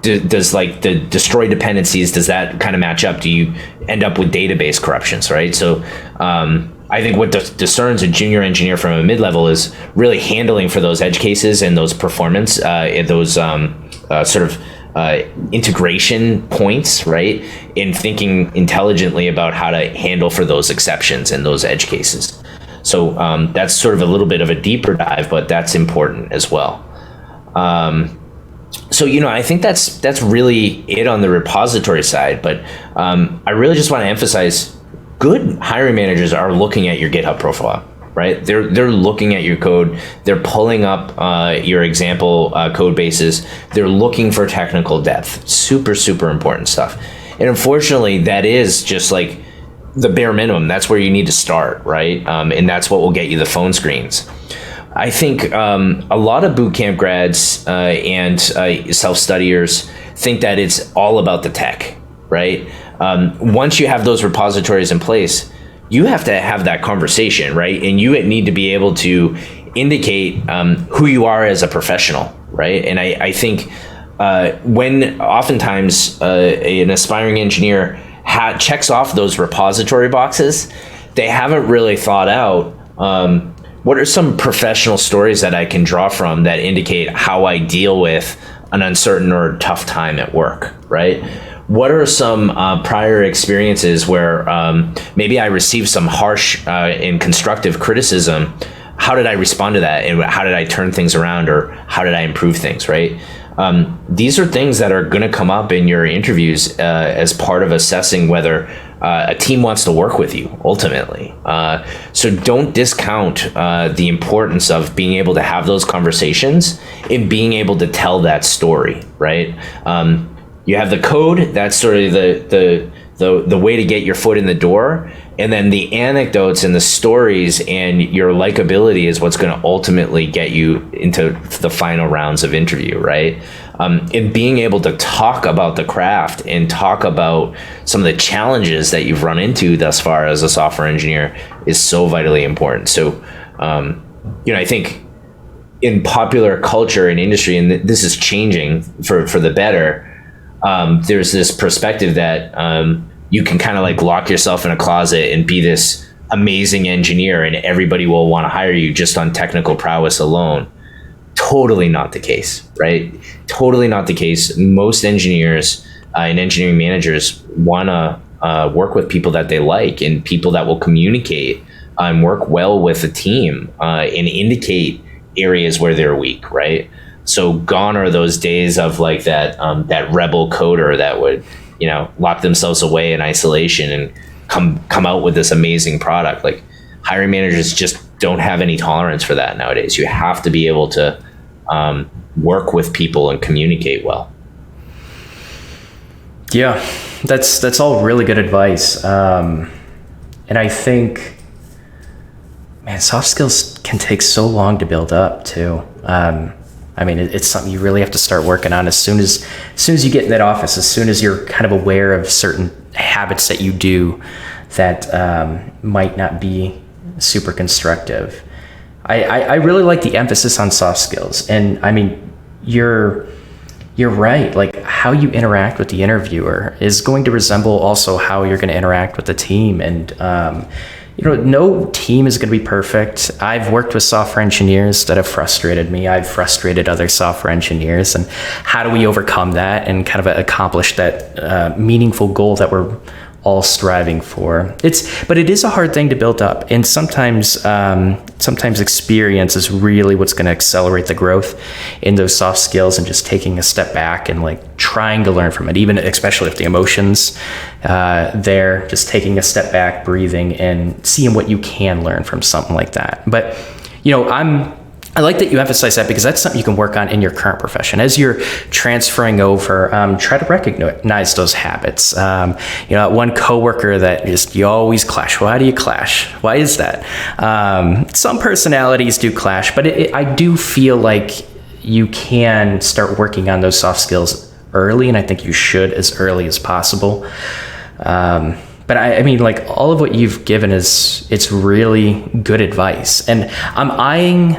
does like the destroy dependencies, does that kind of match up? Do you end up with database corruptions, right? So I think what discerns a junior engineer from a mid-level is really handling for those edge cases and those performance, those integration points, right? In thinking intelligently about how to handle for those exceptions and those edge cases. So that's sort of a little bit of a deeper dive, but that's important as well. So, I think that's really it on the repository side, but I really just want to emphasize good hiring managers are looking at your GitHub profile, right? They're looking at your code. They're pulling up your example code bases. They're looking for technical depth. Super, super important stuff. And unfortunately, that is just like the bare minimum. That's where you need to start, right? And that's what will get you the phone screens. I think a lot of bootcamp grads and self-studiers think that it's all about the tech, right? Once you have those repositories in place, you have to have that conversation, right? And you need to be able to indicate who you are as a professional, right? And I think when oftentimes an aspiring engineer checks off those repository boxes, they haven't really thought out what are some professional stories that I can draw from that indicate how I deal with an uncertain or tough time at work, right? What are some prior experiences where maybe I received some harsh and constructive criticism? How did I respond to that? And how did I turn things around, or how did I improve things, right? These are things that are going to come up in your interviews as part of assessing whether a team wants to work with you ultimately. So don't discount the importance of being able to have those conversations and being able to tell that story, right? You have the code, that's sort of the way to get your foot in the door. And then the anecdotes and the stories and your likability is what's going to ultimately get you into the final rounds of interview, right? And being able to talk about the craft and talk about some of the challenges that you've run into thus far as a software engineer is so vitally important. So, I think in popular culture and industry, and this is changing for the better, there's this perspective that you can kind of like lock yourself in a closet and be this amazing engineer and everybody will want to hire you just on technical prowess alone. Totally not the case, right? Totally not the case. Most engineers and engineering managers want to work with people that they like and people that will communicate and work well with the team and indicate areas where they're weak, right? So gone are those days of like that rebel coder that would, lock themselves away in isolation and come out with this amazing product. Like hiring managers just don't have any tolerance for that nowadays. You have to be able to work with people and communicate well.
Yeah, that's all really good advice. And I think, man, soft skills can take so long to build up too. It's something you really have to start working on as soon as you get in that office, as soon as you're kind of aware of certain habits that you do that might not be super constructive. I really like the emphasis on soft skills. And you're right. Like how you interact with the interviewer is going to resemble also how you're going to interact with the team. And no team is going to be perfect. I've worked with software engineers that have frustrated me. I've frustrated other software engineers. And how do we overcome that and kind of accomplish that meaningful goal that we're all striving for? But it is a hard thing to build up. And sometimes experience is really what's going to accelerate the growth in those soft skills, and just taking a step back and like trying to learn from it, even especially if the emotions there, just taking a step back, breathing, and seeing what you can learn from something like that. But, I like that you emphasize that, because that's something you can work on in your current profession. As you're transferring over, try to recognize those habits. One coworker that you always clash. Why do you clash? Why is that? Some personalities do clash, but I do feel like you can start working on those soft skills early, and I think you should as early as possible. But I mean, like, all of what you've given it's really good advice. And I'm eyeing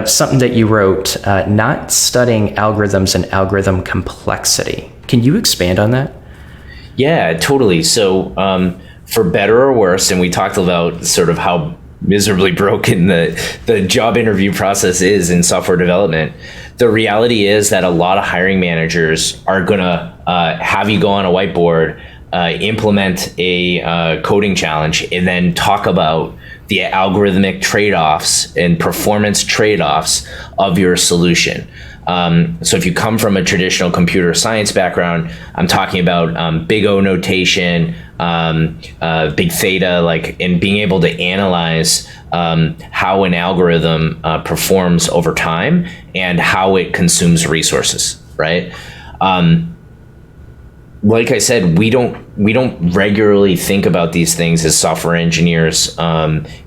something that you wrote, not studying algorithms and algorithm complexity. Can you expand on that?
Yeah, totally. So for better or worse, and we talked about sort of how miserably broken the job interview process is in software development. The reality is that a lot of hiring managers are gonna have you go on a whiteboard, implement a coding challenge, and then talk about the algorithmic trade-offs and performance trade-offs of your solution. So if you come from a traditional computer science background, I'm talking about big O notation, big theta, like, and being able to analyze how an algorithm performs over time and how it consumes resources, right? Like I said, we don't regularly think about these things as software engineers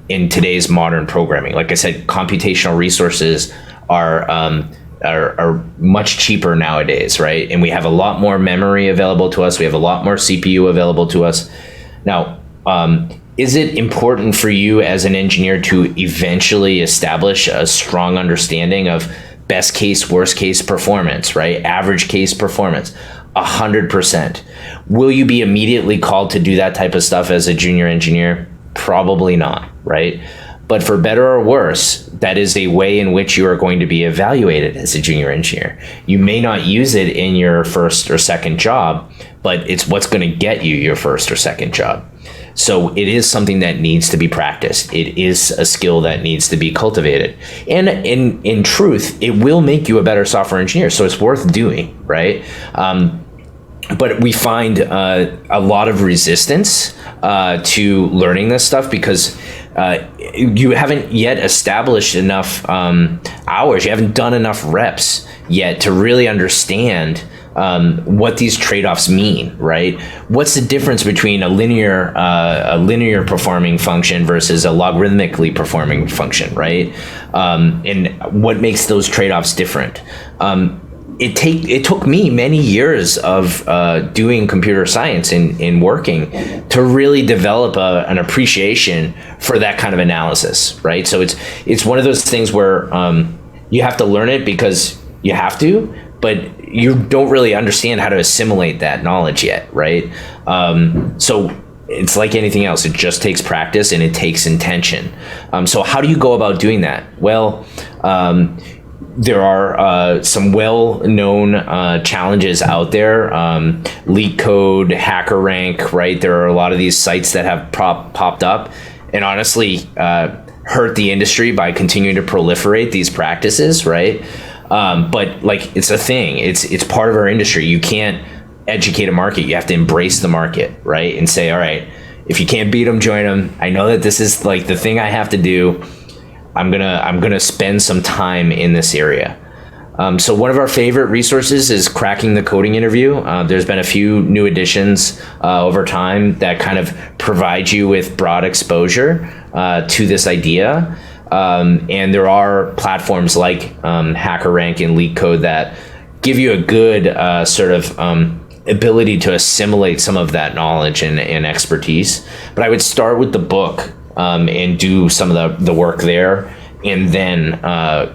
in today's modern programming. Like I said, computational resources are much cheaper nowadays, right? And we have a lot more memory available to us. We have a lot more CPU available to us. Now, is it important for you as an engineer to eventually establish a strong understanding of best case, worst case performance, right? Average case performance? 100%. Will you be immediately called to do that type of stuff as a junior engineer? Probably not, right? But for better or worse, that is a way in which you are going to be evaluated as a junior engineer. You may not use it in your first or second job, but it's what's going to get you your first or second job. So it is something that needs to be practiced. It is a skill that needs to be cultivated. And in truth, it will make you a better software engineer. So it's worth doing, right? But we find a lot of resistance to learning this stuff because you haven't yet established enough hours. You haven't done enough reps yet to really understand what these trade-offs mean, right? What's the difference between a linear performing function versus a logarithmically performing function, right? And what makes those trade-offs different? It took me many years of doing computer science and working to really develop an appreciation for that kind of analysis, right? So it's one of those things where you have to learn it because you have to, but you don't really understand how to assimilate that knowledge yet, right? So it's like anything else. It just takes practice and it takes intention. So how do you go about doing that? Well, there are some well-known challenges out there. LeetCode, HackerRank, right? There are a lot of these sites that have popped up and honestly hurt the industry by continuing to proliferate these practices, right? But like, it's a thing. It's part of our industry. You can't educate a market. You have to embrace the market, right? And say, all right, if you can't beat them, join them. I know that this is like the thing I have to do. I'm gonna spend some time in this area. So one of our favorite resources is Cracking the Coding Interview. There's been a few new additions over time that kind of provide you with broad exposure to this idea. And there are platforms like HackerRank and LeetCode that give you a good sort of ability to assimilate some of that knowledge and expertise. But I would start with the book and do some of the work there, and then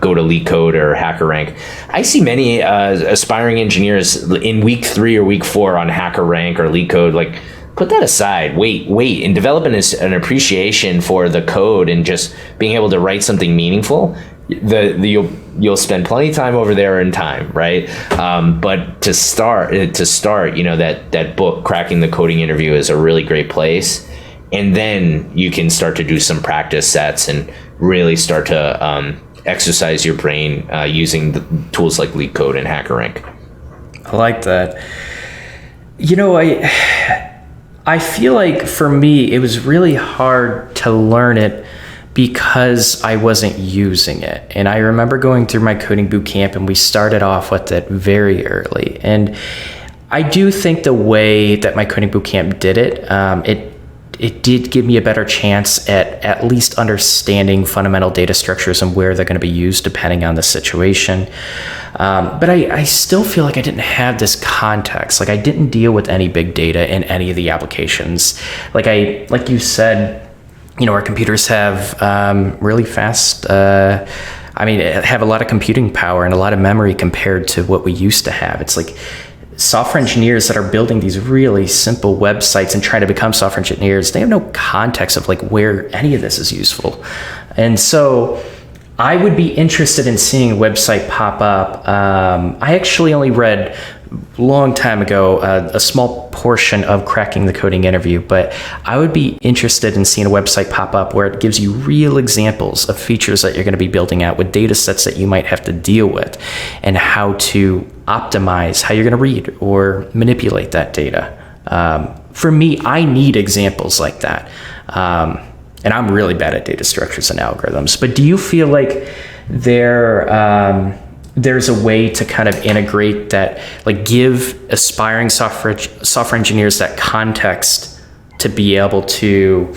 go to LeetCode or HackerRank. I see many aspiring engineers in week 3 or week 4 on HackerRank or LeetCode, like, put that aside, wait, and develop an appreciation for the code and just being able to write something meaningful. You'll spend plenty of time over there in time, right? But to start, you know, that book, Cracking the Coding Interview, is a really great place. And then you can start to do some practice sets and really start to exercise your brain using the tools like LeetCode and HackerRank.
I like that. You know, I feel like for me, it was really hard to learn it because I wasn't using it. And I remember going through my coding bootcamp and we started off with it very early. And I do think the way that my coding bootcamp did it, it did give me a better chance at least understanding fundamental data structures and where they're going to be used depending on the situation. But I still feel like I didn't have this context. Like I didn't deal with any big data in any of the applications. Like you said, our computers have really fast, have a lot of computing power and a lot of memory compared to what we used to have. It's like software engineers that are building these really simple websites and trying to become software engineers, they have no context of like where any of this is useful. And so I would be interested in seeing a website pop up. I actually only read a long time ago a small portion of Cracking the Coding interview, but I would be interested in seeing a website pop up where it gives you real examples of features that you're going to be building out with data sets that you might have to deal with and how to optimize how you're going to read or manipulate that data. For me, I need examples like that. And I'm really bad at data structures and algorithms, but do you feel like there's a way to kind of integrate that, like give aspiring software engineers that context to be able to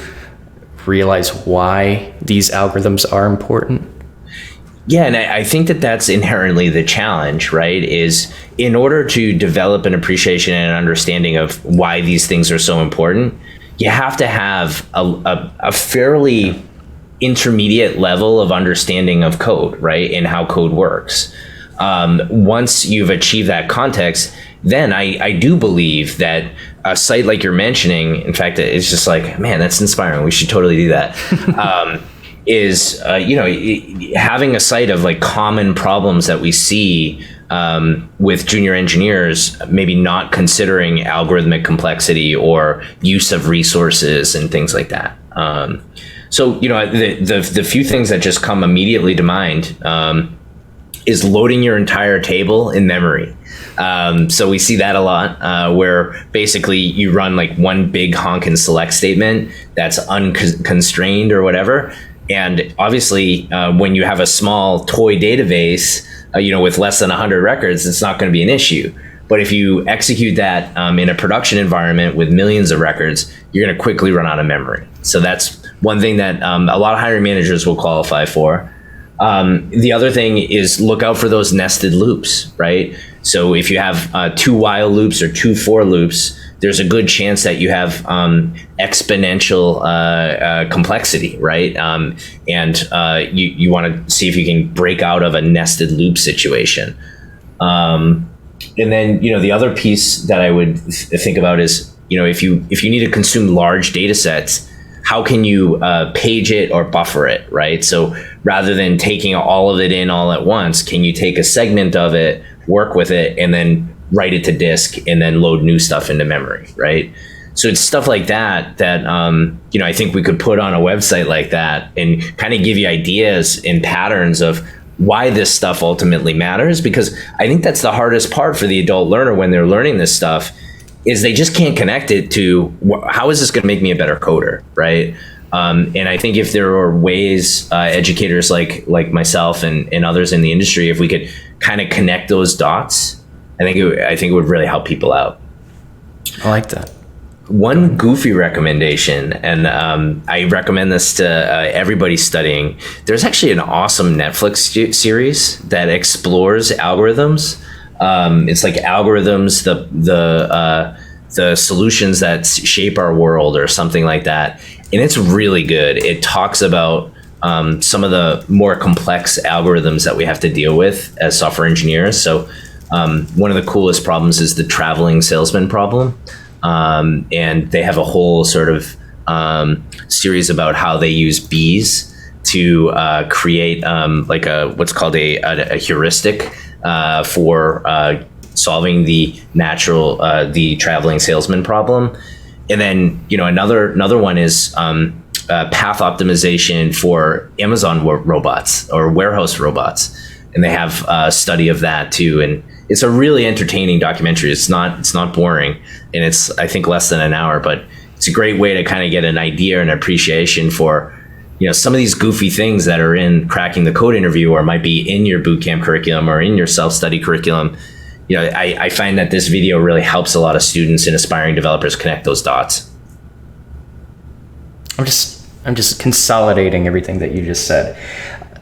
realize why these algorithms are important?
Yeah, and I think that that's inherently the challenge, right? Is in order to develop an appreciation and an understanding of why these things are so important, you have to have a fairly intermediate level of understanding of code, right? And how code works. Once you've achieved that context, then I do believe that a site like you're mentioning, in fact, it's just like, man, that's inspiring. We should totally do that. Having a site of like common problems that we see with junior engineers, maybe not considering algorithmic complexity or use of resources and things like that. The few things that just come immediately to mind is loading your entire table in memory. So we see that a lot, where basically you run like one big honkin' select statement that's unconstrained or whatever. And obviously, when you have a small toy database, with less than 100 records, it's not going to be an issue. But if you execute that in a production environment with millions of records, you're going to quickly run out of memory. So that's one thing that a lot of hiring managers will qualify for. The other thing is look out for those nested loops, right? So if you have 2 while loops or 2 for loops, there's a good chance that you have exponential complexity, right? You want to see if you can break out of a nested loop situation. And then, the other piece that I would think about is, if you need to consume large data sets, how can you page it or buffer it, right? So rather than taking all of it in all at once, can you take a segment of it, work with it, and then write it to disk and then load new stuff into memory, right? So it's stuff like that I think we could put on a website like that and kind of give you ideas and patterns of why this stuff ultimately matters, because I think that's the hardest part for the adult learner when they're learning this stuff, is they just can't connect it to how is this going to make me a better coder, right? And I think if there are ways, educators like myself and others in the industry, if we could kind of connect those dots, I think it would really help people out.
I like that.
One goofy recommendation, and I recommend this to everybody studying. There's actually an awesome Netflix series that explores algorithms. It's like algorithms, the solutions that shape our world, or something like that. And it's really good. It talks about some of the more complex algorithms that we have to deal with as software engineers. So one of the coolest problems is the traveling salesman problem. And they have a whole sort of series about how they use bees to create what's called a heuristic for solving the traveling salesman problem. And then, another one is path optimization for Amazon robots or warehouse robots. And they have a study of that too. And it's a really entertaining documentary. It's not boring, and it's, I think, less than an hour, but it's a great way to kind of get an idea and appreciation for, some of these goofy things that are in Cracking the Code interview, or might be in your bootcamp curriculum or in your self-study curriculum. I find that this video really helps a lot of students and aspiring developers connect those dots.
I'm just consolidating everything that you just said.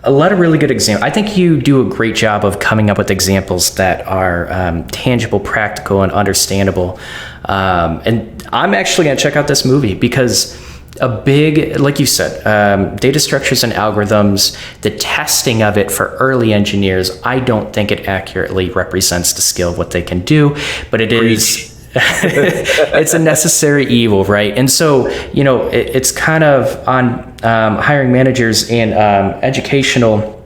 A lot of really good examples. I think you do a great job of coming up with examples that are tangible, practical, and understandable. And I'm actually going to check out this movie because a big, like you said, data structures and algorithms, the testing of it for early engineers, I don't think it accurately represents the skill of what they can do, but it is. It's a necessary evil, right? And so, it's kind of on hiring managers and educational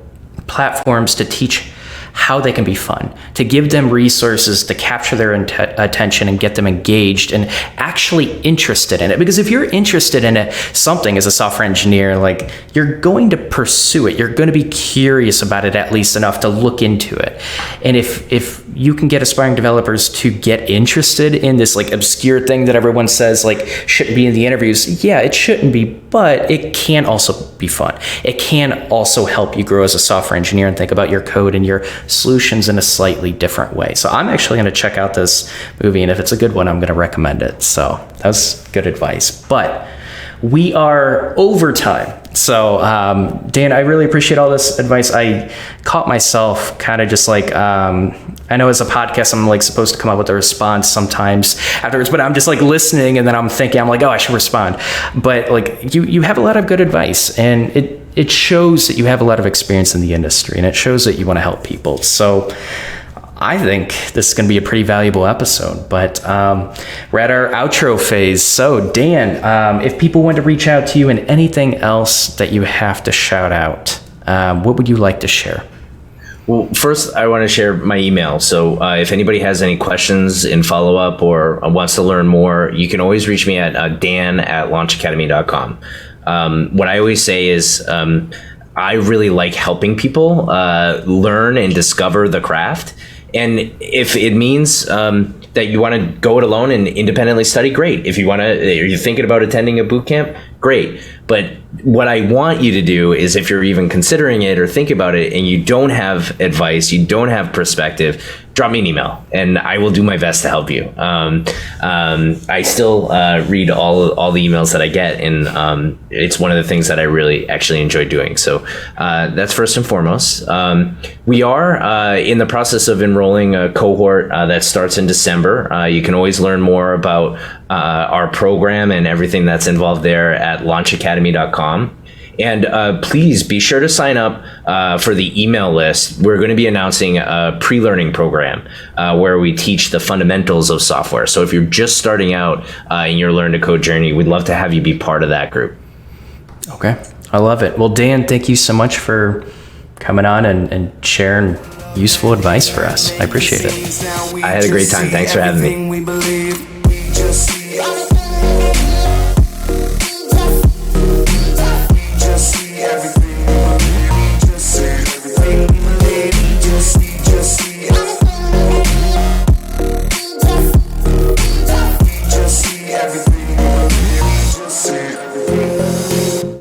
platforms to teach how they can be fun, to give them resources to capture their attention and get them engaged and actually interested in it. Because if you're interested in something as a software engineer, like, you're going to pursue it. You're going to be curious about it at least enough to look into it. And if you can get aspiring developers to get interested in this like obscure thing that everyone says like shouldn't be in the interviews, yeah, it shouldn't be, but it can also be fun. It can also help you grow as a software engineer and think about your code and your solutions in a slightly different way. So I'm actually going to check out this movie, and if it's a good one, I'm going to recommend it. So that's good advice. But we are over time. So Dan, I really appreciate all this advice. I caught myself kind of just like, I know as a podcast, I'm like supposed to come up with a response sometimes afterwards, but I'm just like listening and then I'm thinking, I'm like, oh, I should respond. But like you have a lot of good advice, and it shows that you have a lot of experience in the industry, and it shows that you want to help people. So I think this is going to be a pretty valuable episode, but we're at our outro phase. So Dan, if people want to reach out to you and anything else that you have to shout out, what would you like to share?
Well, first, I want to share my email. So if anybody has any questions in follow-up or wants to learn more, you can always reach me at dan@launchacademy.com. What I always say is I really like helping people learn and discover the craft. And if it means that you want to go it alone and independently study, great. If you want to, you're thinking about attending a boot camp, great. But what I want you to do is, if you're even considering it or think about it and you don't have advice, you don't have perspective, drop me an email and I will do my best to help you. I still read all the emails that I get, and it's one of the things that I really actually enjoy doing. So that's first and foremost. We are in the process of enrolling a cohort that starts in December. You can always learn more about our program and everything that's involved there at launchacademy.com. And please be sure to sign up for the email list. We're going to be announcing a pre-learning program where we teach the fundamentals of software. So if you're just starting out in your Learn to Code journey, we'd love to have you be part of that group.
Okay, I love it. Well, Dan, thank you so much for coming on and sharing useful advice for us. I appreciate it.
I had a great time. Thanks for having me.